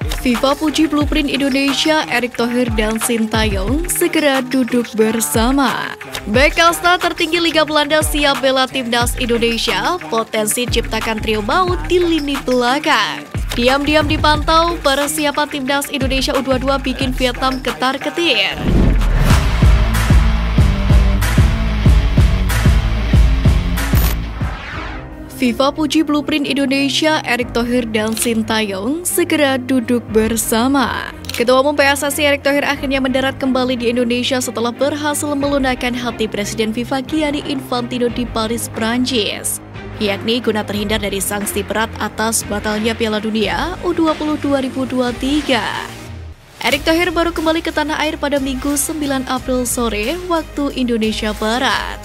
FIFA puji blueprint Indonesia, Erick Thohir dan Sintayong segera duduk bersama. Bek kasta tertinggi Liga Belanda siap bela timnas Indonesia, potensi ciptakan trio maut di lini belakang. Diam-diam dipantau, persiapan timnas Indonesia U22 bikin Vietnam ketar-ketir. FIFA puji blueprint Indonesia, Erick Thohir dan Sintayong segera duduk bersama. Ketua Umum PSSI Erick Thohir akhirnya mendarat kembali di Indonesia setelah berhasil melunakkan hati Presiden FIFA Gianni Infantino di Paris, Prancis, yakni guna terhindar dari sanksi berat atas batalnya Piala Dunia U20 2023. Erick Thohir baru kembali ke tanah air pada Minggu 9 April sore waktu Indonesia Barat.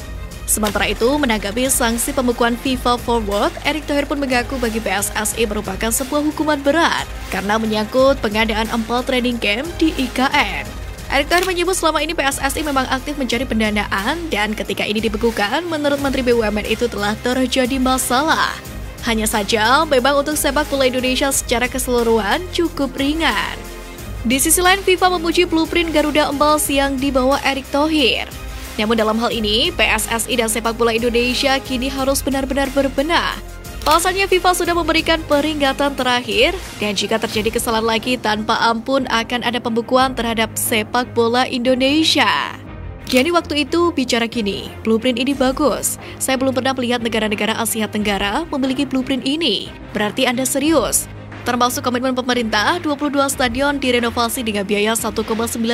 Sementara itu, menanggapi sanksi pembekuan FIFA Forward, Erick Thohir pun mengaku bagi PSSI merupakan sebuah hukuman berat karena menyangkut pengadaan 4 training camp di IKN. Erick Thohir menyebut selama ini PSSI memang aktif mencari pendanaan dan ketika ini dibekukan, menurut Menteri BUMN itu telah terjadi masalah. Hanya saja, memang untuk sepak bola Indonesia secara keseluruhan cukup ringan. Di sisi lain, FIFA memuji blueprint Garuda Emas yang dibawa Erick Thohir. Namun dalam hal ini, PSSI dan sepak bola Indonesia kini harus benar-benar berbenah. Pasalnya FIFA sudah memberikan peringatan terakhir, dan jika terjadi kesalahan lagi tanpa ampun akan ada pembekuan terhadap sepak bola Indonesia. Jadi waktu itu bicara gini, blueprint ini bagus. Saya belum pernah melihat negara-negara Asia Tenggara memiliki blueprint ini. Berarti Anda serius. Termasuk komitmen pemerintah, 22 stadion direnovasi dengan biaya 1,9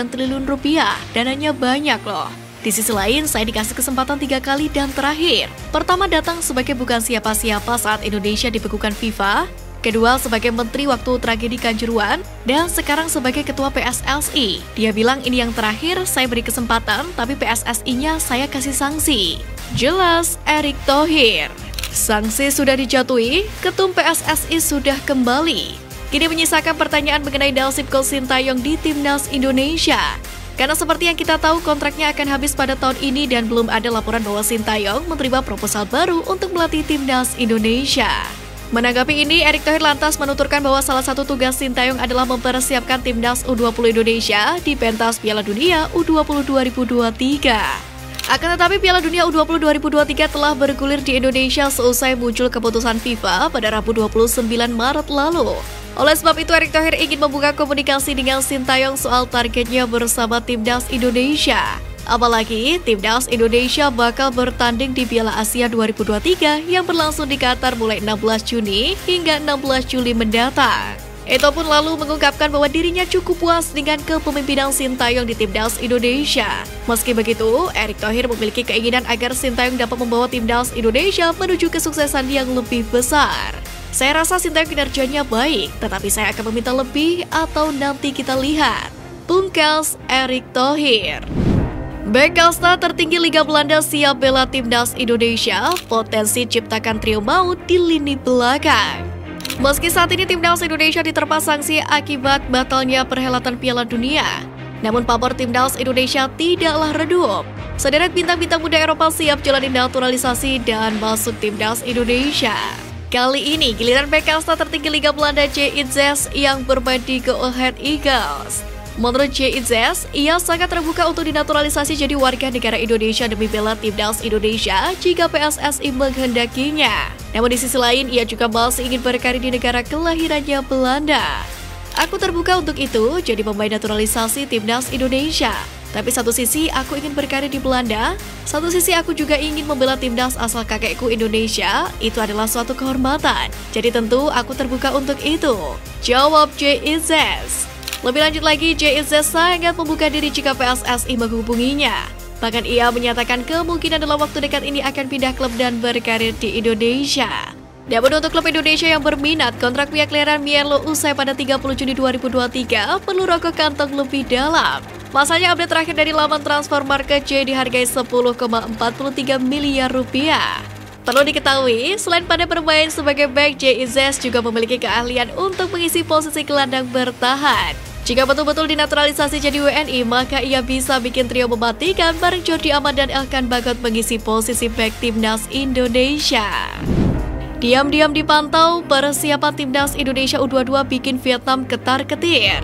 triliun rupiah. Dananya banyak loh. Di sisi lain, saya dikasih kesempatan 3 kali dan terakhir. Pertama datang sebagai bukan siapa-siapa saat Indonesia dibekukan FIFA. Kedua sebagai menteri waktu tragedi Kanjuruhan. Dan sekarang sebagai ketua PSSI. Dia bilang ini yang terakhir, saya beri kesempatan, tapi PSSI-nya saya kasih sanksi. Jelas Erick Thohir. Sanksi sudah dijatuhi, ketum PSSI sudah kembali. Kini menyisakan pertanyaan mengenai nasib Coach Sintayong di timnas Indonesia. Karena seperti yang kita tahu kontraknya akan habis pada tahun ini dan belum ada laporan bahwa Sintayong menerima proposal baru untuk melatih timnas Indonesia. Menanggapi ini, Erick Thohir lantas menuturkan bahwa salah satu tugas Sintayong adalah mempersiapkan timnas U20 Indonesia di pentas Piala Dunia U20 2023. Akan tetapi Piala Dunia U20 2023 telah bergulir di Indonesia seusai muncul keputusan FIFA pada Rabu 29 Maret lalu. Oleh sebab itu, Erick Thohir ingin membuka komunikasi dengan Sintayong soal targetnya bersama timnas Indonesia. Apalagi, timnas Indonesia bakal bertanding di Piala Asia 2023 yang berlangsung di Qatar mulai 16 Juni hingga 16 Juli mendatang. Itu pun lalu mengungkapkan bahwa dirinya cukup puas dengan kepemimpinan Sintayong di timnas Indonesia. Meski begitu, Erick Thohir memiliki keinginan agar Sintayong dapat membawa timnas Indonesia menuju kesuksesan yang lebih besar. Saya rasa Sintayong kinerjanya baik, tetapi saya akan meminta lebih atau nanti kita lihat. Pungkas Erick Thohir. Bek kasta tertinggi Liga Belanda siap bela timnas Indonesia, potensi ciptakan trio maut di lini belakang. Meski saat ini timnas Indonesia diterpa sanksi akibat batalnya perhelatan Piala Dunia, namun pamor timnas Indonesia tidaklah redup. Sederet bintang-bintang muda Eropa siap jalani naturalisasi dan masuk timnas Indonesia. Kali ini giliran bek kasta tertinggi Liga Belanda JIZ yang bermain di Go Ahead Eagles. Menurut JIZ, ia sangat terbuka untuk dinaturalisasi jadi warga negara Indonesia demi bela timnas Indonesia jika PSSI menghendakinya. Namun di sisi lain, ia juga masih ingin berkarir di negara kelahirannya Belanda. Aku terbuka untuk itu, jadi pemain naturalisasi timnas Indonesia. Tapi satu sisi aku ingin berkarir di Belanda, satu sisi aku juga ingin membela timnas asal kakekku Indonesia, itu adalah suatu kehormatan. Jadi tentu aku terbuka untuk itu, jawab JIZ. Lebih lanjut lagi, JIZ sangat membuka diri jika PSSI menghubunginya. Bahkan ia menyatakan kemungkinan dalam waktu dekat ini akan pindah klub dan berkarir di Indonesia. Namun untuk klub Indonesia yang berminat, kontrak pihak Leran Mierlo usai pada 30 Juni 2023 perlu rokok kantong lebih dalam. Pasalnya update terakhir dari laman transfer market J dihargai 10,43 miliar rupiah. Perlu diketahui, selain pada bermain sebagai back, JIZ juga memiliki keahlian untuk mengisi posisi gelandang bertahan. Jika betul-betul dinaturalisasi jadi WNI, maka ia bisa bikin trio mematikan bareng Jordi Amat dan Elkan Bagot mengisi posisi back timnas Indonesia. Diam-diam dipantau, persiapan timnas Indonesia U22 bikin Vietnam ketar-ketir.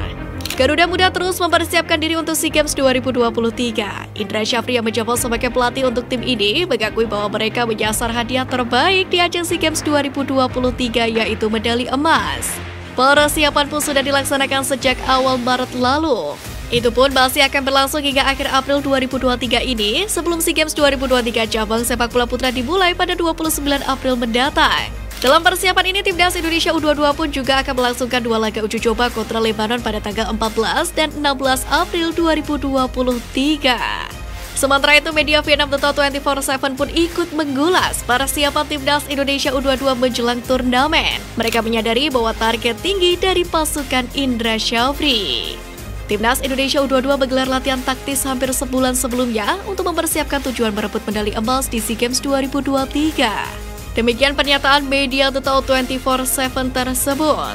Garuda Muda terus mempersiapkan diri untuk SEA Games 2023. Indra Syafri yang menjabat sebagai pelatih untuk tim ini mengakui bahwa mereka menyasar hadiah terbaik di ajang SEA Games 2023 yaitu medali emas. Persiapan pun sudah dilaksanakan sejak awal Maret lalu. Itu pun masih akan berlangsung hingga akhir April 2023 ini sebelum SEA Games 2023 cabang sepak bola putra dimulai pada 29 April mendatang. Dalam persiapan ini, timnas Indonesia U22 pun juga akan melangsungkan 2 laga uji coba kontra Lebanon pada tanggal 14 dan 16 April 2023. Sementara itu, media Vietnam The 24/7 pun ikut mengulas persiapan timnas Indonesia U22 menjelang turnamen. Mereka menyadari bahwa target tinggi dari pasukan Indra Syafri. Timnas Indonesia U22 menggelar latihan taktis hampir sebulan sebelumnya untuk mempersiapkan tujuan merebut medali emas di SEA Games 2023. Demikian pernyataan media The 24/7 tersebut.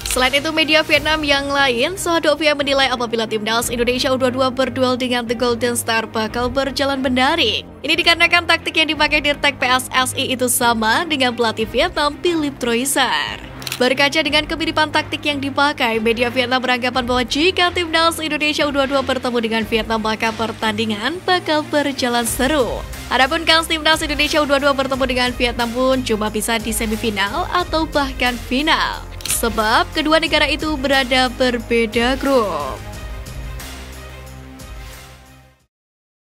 Selain itu, media Vietnam yang lain, Sohado Via menilai apabila timnas Indonesia U22 berduel dengan The Golden Star bakal berjalan mendarik. Ini dikarenakan taktik yang dipakai Dirtek PSSI itu sama dengan pelatih Vietnam Philippe Troisert. Berkaca dengan kemiripan taktik yang dipakai, media Vietnam beranggapan bahwa jika timnas Indonesia U22 bertemu dengan Vietnam maka pertandingan bakal berjalan seru. Adapun kans timnas Indonesia U22 bertemu dengan Vietnam pun cuma bisa di semifinal atau bahkan final. Sebab kedua negara itu berada berbeda grup.